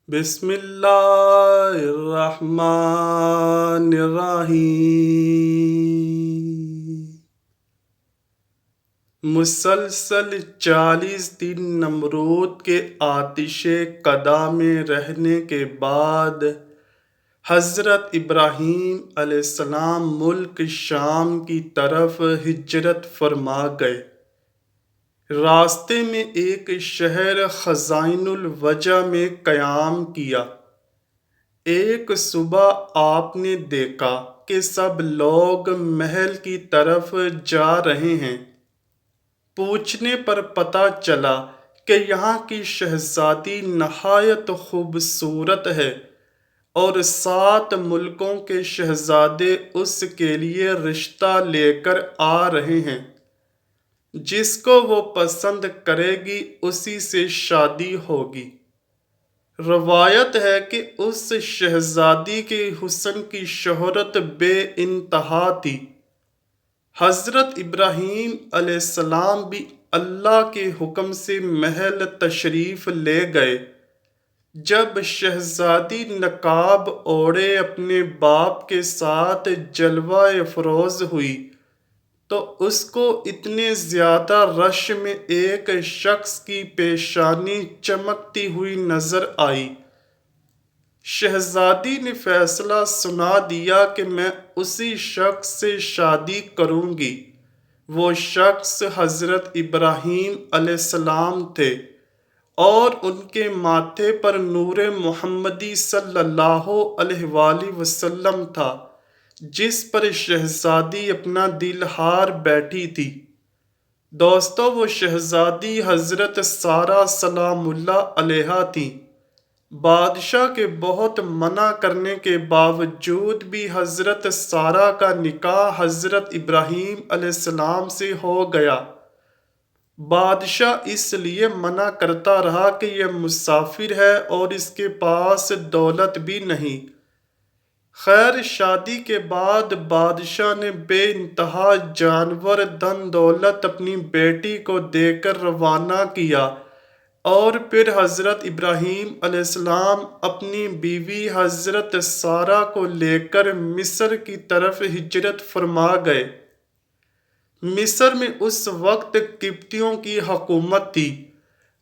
بسم اللہ الرحمن الرحیم۔ مسلسل 40 دن نمرود کے آتش قدا میں رہنے کے بعد حضرت ابراہیم علیہ السلام ملک شام کی طرف ہجرت فرما گئے۔ راستے میں ایک شہر خزائن الوجہ میں قیام کیا۔ ایک صبح آپ نے دیکھا کہ سب لوگ محل کی طرف جا رہے ہیں۔ پوچھنے پر پتہ چلا کہ یہاں کی شہزادی نہایت خوبصورت ہے اور 7 ملکوں کے شہزادے اس کے لیے رشتہ لے کر آ رہے ہیں۔ جس کو وہ پسند کرے گی اسی سے شادی ہوگی۔ روایت ہے کہ اس شہزادی کے حسن کی شہرت بے انتہا تھی۔ حضرت ابراہیم علیہ السلام بھی اللہ کے حکم سے محل تشریف لے گئے۔ جب شہزادی نقاب اوڑھے اپنے باپ کے ساتھ جلوہ افروز ہوئی تو اس کو اتنے زیادہ رش میں ایک شخص کی پیشانی چمکتی ہوئی نظر آئی۔ شہزادی نے فیصلہ سنا دیا کہ میں اسی شخص سے شادی کروں گی۔ وہ شخص حضرت ابراہیم علیہ السلام تھے اور ان کے ماتھے پر نور محمدی صلی اللہ علیہ وآلہ وسلم تھا، جس پر شہزادی اپنا دل ہار بیٹھی تھی۔ دوستو، وہ شہزادی حضرت سارہ سلام اللہ علیہا تھیں۔ بادشاہ کے بہت منع کرنے کے باوجود بھی حضرت سارہ کا نکاح حضرت ابراہیم علیہ السلام سے ہو گیا۔ بادشاہ اس لیے منع کرتا رہا کہ یہ مسافر ہے اور اس کے پاس دولت بھی نہیں۔ خیر، شادی کے بعد بادشاہ نے بے انتہا جانور دن دولت اپنی بیٹی کو دے کر روانہ کیا اور پھر حضرت ابراہیم علیہ السلام اپنی بیوی حضرت سارہ کو لے کر مصر کی طرف ہجرت فرما گئے۔ مصر میں اس وقت قبطیوں کی حکومت تھی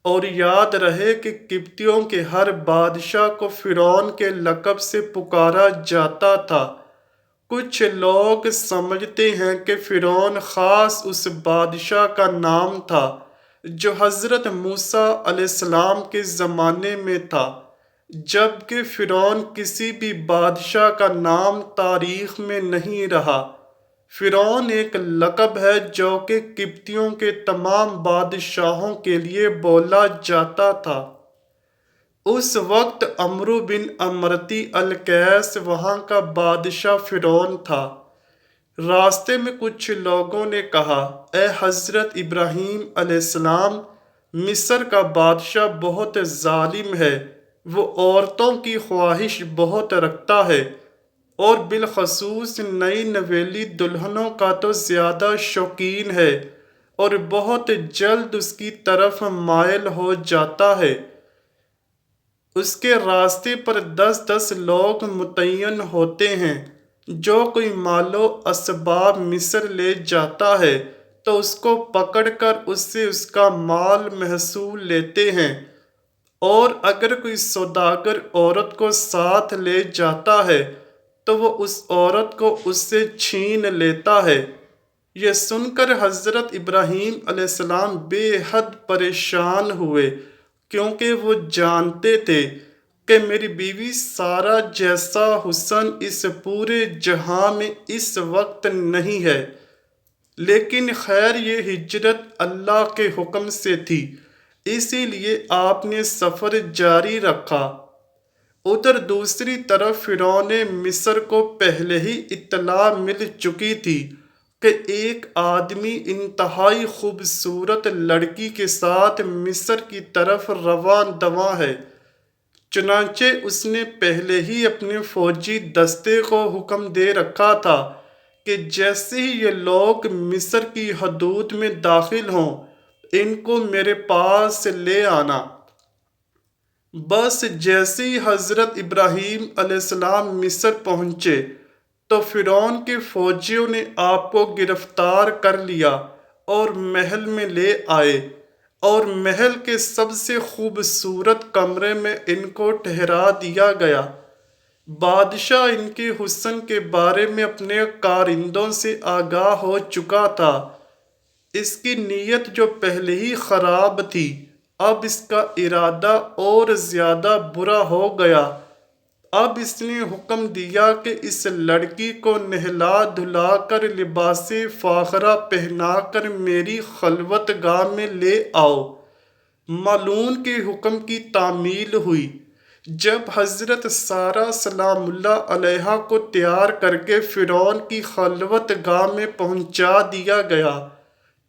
اور یاد رہے کہ قبطیوں کے ہر بادشاہ کو فرعون کے لقب سے پکارا جاتا تھا۔ کچھ لوگ سمجھتے ہیں کہ فرعون خاص اس بادشاہ کا نام تھا جو حضرت موسیٰ علیہ السلام کے زمانے میں تھا، جبکہ فرعون کسی بھی بادشاہ کا نام تاریخ میں نہیں رہا۔ فرعون ایک لقب ہے جو کہ قبطیوں کے تمام بادشاہوں کے لیے بولا جاتا تھا۔ اس وقت عمرو بن امرتی القیس وہاں کا بادشاہ فرعون تھا۔ راستے میں کچھ لوگوں نے کہا، اے حضرت ابراہیم علیہ السلام، مصر کا بادشاہ بہت ظالم ہے۔ وہ عورتوں کی خواہش بہت رکھتا ہے اور بالخصوص نئی نویلی دلہنوں کا تو زیادہ شوقین ہے اور بہت جلد اس کی طرف مائل ہو جاتا ہے۔ اس کے راستے پر 10 لوگ متعین ہوتے ہیں۔ جو کوئی مال و اسباب مصر لے جاتا ہے تو اس کو پکڑ کر اس سے اس کا مال محصول لیتے ہیں، اور اگر کوئی سوداگر عورت کو ساتھ لے جاتا ہے تو وہ اس عورت کو اس سے چھین لیتا ہے۔ یہ سن کر حضرت ابراہیم علیہ السلام بے حد پریشان ہوئے، کیونکہ وہ جانتے تھے کہ میری بیوی سارہ جیسا حسن اس پورے جہاں میں اس وقت نہیں ہے۔ لیکن خیر، یہ ہجرت اللہ کے حکم سے تھی، اسی لیے آپ نے سفر جاری رکھا۔ ادھر دوسری طرف فرعون مصر کو پہلے ہی اطلاع مل چکی تھی کہ ایک آدمی انتہائی خوبصورت لڑکی کے ساتھ مصر کی طرف رواں دواں ہے۔ چنانچہ اس نے پہلے ہی اپنے فوجی دستے کو حکم دے رکھا تھا کہ جیسے ہی یہ لوگ مصر کی حدود میں داخل ہوں، ان کو میرے پاس لے آنا۔ بس جیسے ہی حضرت ابراہیم علیہ السلام مصر پہنچے تو فرعون کے فوجیوں نے آپ کو گرفتار کر لیا اور محل میں لے آئے، اور محل کے سب سے خوبصورت کمرے میں ان کو ٹھہرا دیا گیا۔ بادشاہ ان کے حسن کے بارے میں اپنے کارندوں سے آگاہ ہو چکا تھا۔ اس کی نیت جو پہلے ہی خراب تھی، اب اس کا ارادہ اور زیادہ برا ہو گیا۔ اب اس نے حکم دیا کہ اس لڑکی کو نہلا دھلا کر لباس فاخرہ پہنا کر میری خلوت گاہ میں لے آؤ۔ ملعون کے حکم کی تعمیل ہوئی۔ جب حضرت سارہ سلام اللہ علیہا کو تیار کر کے فرعون کی خلوت گاہ میں پہنچا دیا گیا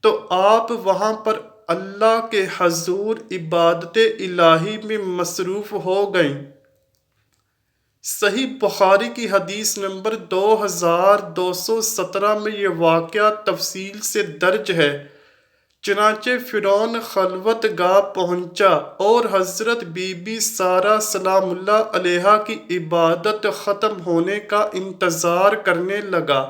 تو آپ وہاں پر اللہ کے حضور عبادت الہی میں مصروف ہو گئیں۔ صحیح بخاری کی حدیث نمبر 2217 میں یہ واقعہ تفصیل سے درج ہے۔ چنانچہ فرعون خلوت گاہ پہنچا اور حضرت بی بی سارہ سلام اللہ علیہا کی عبادت ختم ہونے کا انتظار کرنے لگا۔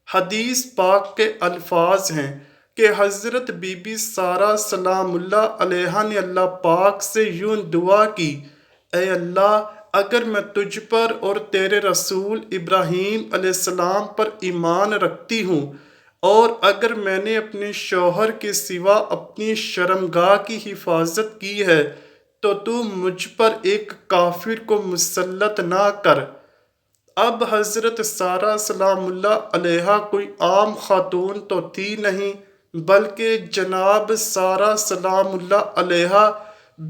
حدیث پاک کے الفاظ ہیں کہ حضرت بی بی سارہ سلام اللہ علیہا نے اللہ پاک سے یوں دعا کی، اے اللہ، اگر میں تجھ پر اور تیرے رسول ابراہیم علیہ السلام پر ایمان رکھتی ہوں، اور اگر میں نے اپنے شوہر کے سوا اپنی شرمگاہ کی حفاظت کی ہے تو تو مجھ پر ایک کافر کو مسلط نہ کر۔ اب حضرت سارہ سلام اللہ علیہا کوئی عام خاتون تو تھی نہیں، بلکہ جناب سارہ سلام اللہ علیہا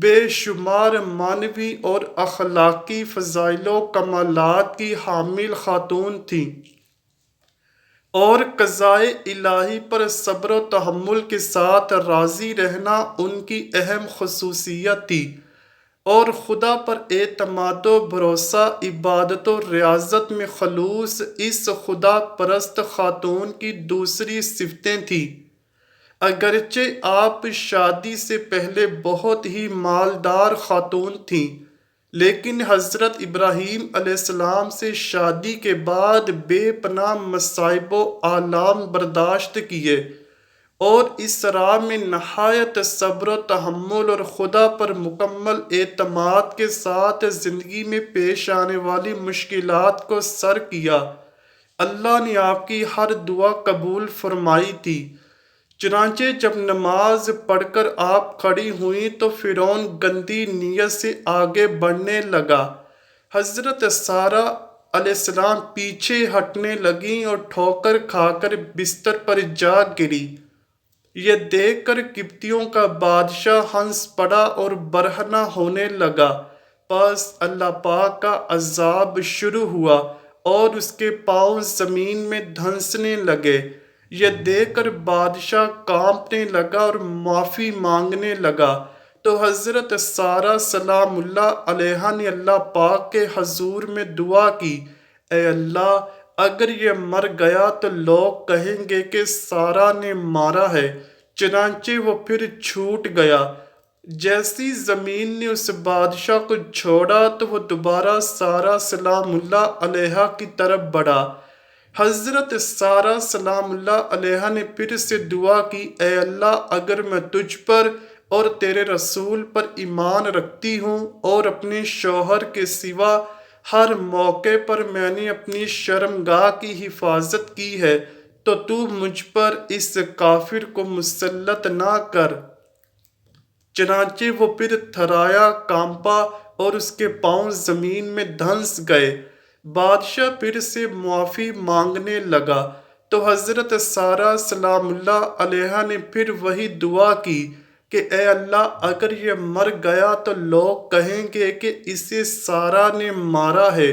بے شمار معنوی اور اخلاقی فضائل و کمالات کی حامل خاتون تھیں، اور قضائے الہی پر صبر و تحمل کے ساتھ راضی رہنا ان کی اہم خصوصیت تھی، اور خدا پر اعتماد و بھروسہ، عبادت و ریاضت میں خلوص اس خدا پرست خاتون کی دوسری صفتیں تھیں۔ اگرچہ آپ شادی سے پہلے بہت ہی مالدار خاتون تھیں، لیکن حضرت ابراہیم علیہ السلام سے شادی کے بعد بے پناہ مصائب و آلام برداشت کیے، اور اس راہ میں نہایت صبر و تحمل اور خدا پر مکمل اعتماد کے ساتھ زندگی میں پیش آنے والی مشکلات کو سر کیا۔ اللہ نے آپ کی ہر دعا قبول فرمائی تھی۔ چنانچہ جب نماز پڑھ کر آپ کھڑی ہوئیں تو فرعون گندی نیت سے آگے بڑھنے لگا۔ حضرت سارہ علیہ السلام پیچھے ہٹنے لگیں اور ٹھوکر کھا کر بستر پر جا گری۔ یہ دیکھ کر قبطیوں کا بادشاہ ہنس پڑا اور برہنہ ہونے لگا۔ پس اللہ پاک کا عذاب شروع ہوا اور اس کے پاؤں زمین میں دھنسنے لگے۔ یہ دیکھ کر بادشاہ کانپنے لگا اور معافی مانگنے لگا، تو حضرت سارہ سلام اللہ علیہا نے اللہ پاک کے حضور میں دعا کی، اے اللہ، اگر یہ مر گیا تو لوگ کہیں گے کہ سارہ نے مارا ہے۔ چنانچہ وہ پھر چھوٹ گیا۔ جیسی زمین نے اس بادشاہ کو چھوڑا تو وہ دوبارہ سارہ سلام اللہ علیہا کی طرف بڑھا۔ حضرت سارہ سلام اللہ علیہا نے پھر سے دعا کی، اے اللہ، اگر میں تجھ پر اور تیرے رسول پر ایمان رکھتی ہوں اور اپنے شوہر کے سوا ہر موقع پر میں نے اپنی شرمگاہ کی حفاظت کی ہے تو تو مجھ پر اس کافر کو مسلط نہ کر۔ چنانچہ وہ پھر تھرایا، کانپا اور اس کے پاؤں زمین میں دھنس گئے۔ بادشاہ پھر سے معافی مانگنے لگا تو حضرت سارہ سلام اللہ علیہا نے پھر وہی دعا کی کہ اے اللہ، اگر یہ مر گیا تو لوگ کہیں گے کہ اسے سارہ نے مارا ہے۔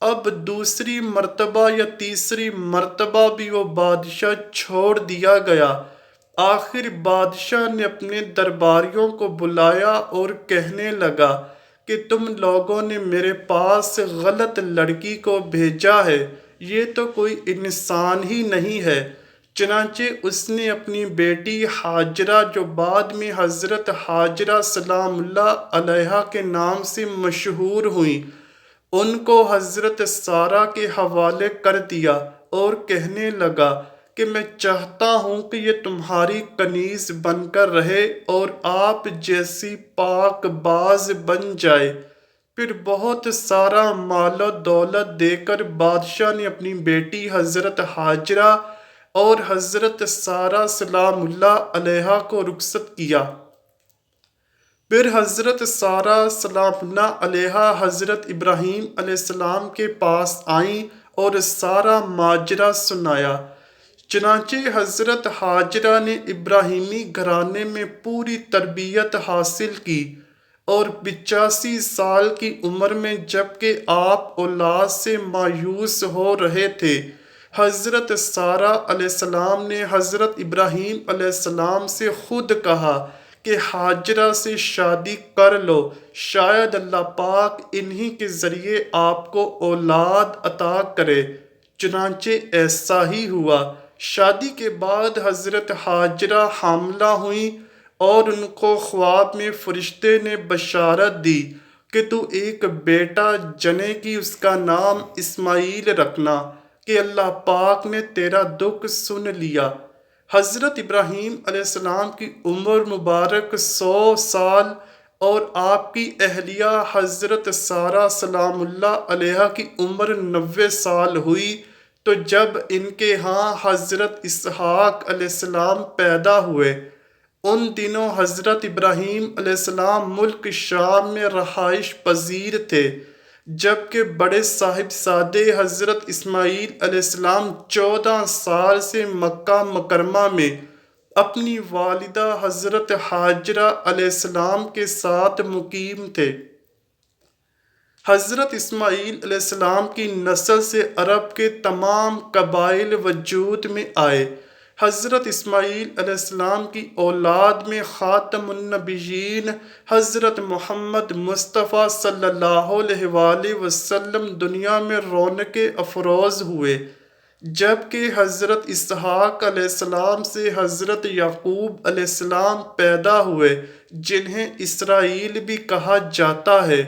اب دوسری مرتبہ یا تیسری مرتبہ بھی وہ بادشاہ چھوڑ دیا گیا۔ آخر بادشاہ نے اپنے درباریوں کو بلایا اور کہنے لگا کہ تم لوگوں نے میرے پاس غلط لڑکی کو بھیجا ہے، یہ تو کوئی انسان ہی نہیں ہے۔ چنانچہ اس نے اپنی بیٹی ہاجرہ، جو بعد میں حضرت ہاجرہ سلام اللہ علیہا کے نام سے مشہور ہوئیں، ان کو حضرت سارہ کے حوالے کر دیا اور کہنے لگا کہ میں چاہتا ہوں کہ یہ تمہاری کنیز بن کر رہے اور آپ جیسی پاک باز بن جائے۔ پھر بہت سارا مال و دولت دے کر بادشاہ نے اپنی بیٹی حضرت ہاجرہ اور حضرت سارہ سلام اللہ علیہا کو رخصت کیا۔ پھر حضرت سارہ سلام اللہ علیہا حضرت ابراہیم علیہ السلام کے پاس آئیں اور سارا ماجرا سنایا۔ چنانچہ حضرت ہاجرہ نے ابراہیمی گھرانے میں پوری تربیت حاصل کی اور 85 سال کی عمر میں جبکہ آپ اولاد سے مایوس ہو رہے تھے، حضرت سارہ علیہ السلام نے حضرت ابراہیم علیہ السلام سے خود کہا کہ ہاجرہ سے شادی کر لو، شاید اللہ پاک انہی کے ذریعے آپ کو اولاد عطا کرے۔ چنانچہ ایسا ہی ہوا۔ شادی کے بعد حضرت ہاجرہ حاملہ ہوئیں اور ان کو خواب میں فرشتے نے بشارت دی کہ تو ایک بیٹا جنے گی، اس کا نام اسماعیل رکھنا، کہ اللہ پاک نے تیرا دکھ سن لیا۔ حضرت ابراہیم علیہ السلام کی عمر مبارک 100 سال اور آپ کی اہلیہ حضرت سارہ سلام اللہ علیہا کی عمر 90 سال ہوئی تو جب ان کے ہاں حضرت اسحاق علیہ السلام پیدا ہوئے۔ ان دنوں حضرت ابراہیم علیہ السلام ملک شام میں رہائش پذیر تھے، جبکہ بڑے صاحبزادے حضرت اسماعیل علیہ السلام 14 سال سے مکہ مکرمہ میں اپنی والدہ حضرت ہاجرہ علیہ السلام کے ساتھ مقیم تھے۔ حضرت اسماعیل علیہ السلام کی نسل سے عرب کے تمام قبائل وجود میں آئے۔ حضرت اسماعیل علیہ السلام کی اولاد میں خاتم النبیین حضرت محمد مصطفیٰ صلی اللہ علیہ وآلہ وسلم دنیا میں رونق افروز ہوئے، جبکہ حضرت اسحاق علیہ السلام سے حضرت یعقوب علیہ السلام پیدا ہوئے، جنہیں اسرائیل بھی کہا جاتا ہے،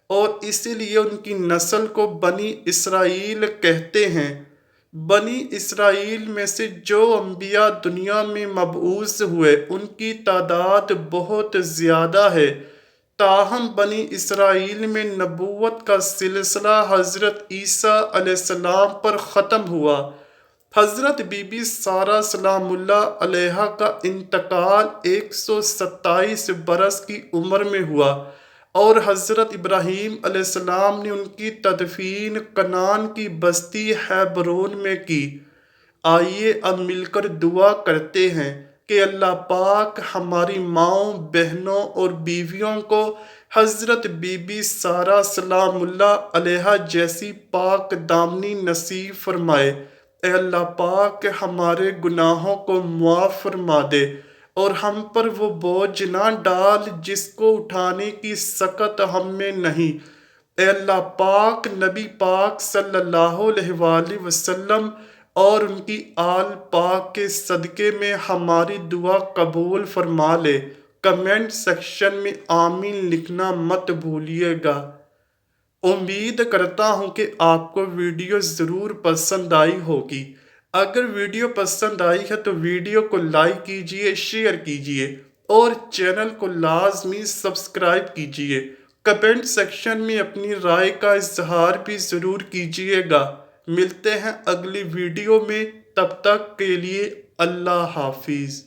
اور اسی لیے ان کی نسل کو بنی اسرائیل کہتے ہیں۔ بنی اسرائیل میں سے جو انبیاء دنیا میں مبعوث ہوئے ان کی تعداد بہت زیادہ ہے، تاہم بنی اسرائیل میں نبوت کا سلسلہ حضرت عیسیٰ علیہ السلام پر ختم ہوا۔ حضرت بی بی سارہ سلام اللہ علیہا کا انتقال 127 برس کی عمر میں ہوا اور حضرت ابراہیم علیہ السلام نے ان کی تدفین کنعان کی بستی ہیبرون میں کی۔ آئیے اب مل کر دعا کرتے ہیں کہ اللہ پاک ہماری ماؤں، بہنوں اور بیویوں کو حضرت بی بی سارہ سلام اللہ علیہا جیسی پاک دامنی نصیب فرمائے۔ اے اللہ پاک ہمارے گناہوں کو معاف فرما دے اور ہم پر وہ بوجھ نہ ڈال جس کو اٹھانے کی سکت ہم میں نہیں۔ اے اللہ پاک نبی پاک صلی اللہ علیہ وآلہ وسلم اور ان کی آل پاک کے صدقے میں ہماری دعا قبول فرما لے۔ کمنٹ سیکشن میں آمین لکھنا مت بھولیے گا۔ امید کرتا ہوں کہ آپ کو ویڈیو ضرور پسند آئی ہوگی۔ اگر ویڈیو پسند آئی ہے تو ویڈیو کو لائک کیجئے، شیئر کیجئے اور چینل کو لازمی سبسکرائب کیجئے۔ کمنٹ سیکشن میں اپنی رائے کا اظہار بھی ضرور کیجئے گا۔ ملتے ہیں اگلی ویڈیو میں، تب تک کے لیے اللہ حافظ۔